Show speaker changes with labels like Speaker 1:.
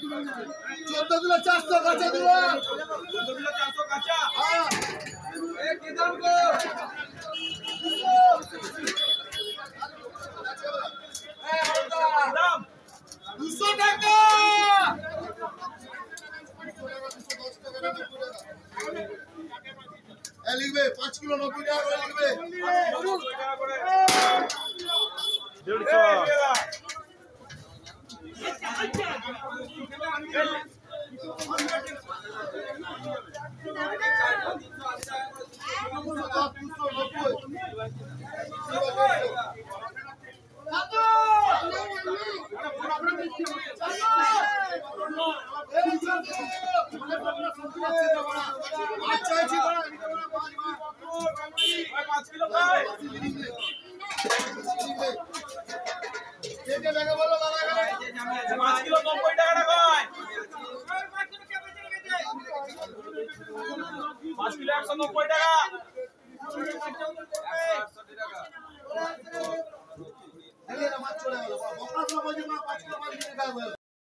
Speaker 1: 14 দিলো 400 কাঁচা দিলো
Speaker 2: 14 দিলো 400 কাঁচা
Speaker 1: হ্যাঁ
Speaker 2: এ কি দাম গো 200 টাকা
Speaker 1: লিখবে 5 কিলো 90 টাকা করে লিখবে
Speaker 2: 90 টাকা করে 150 5 কিলো ভাই 5 কিলো 90 টাকা কয় 5 কিলো 190 টাকা 180 টাকা
Speaker 1: মাছ চলে গেল 5 কিলো মাছ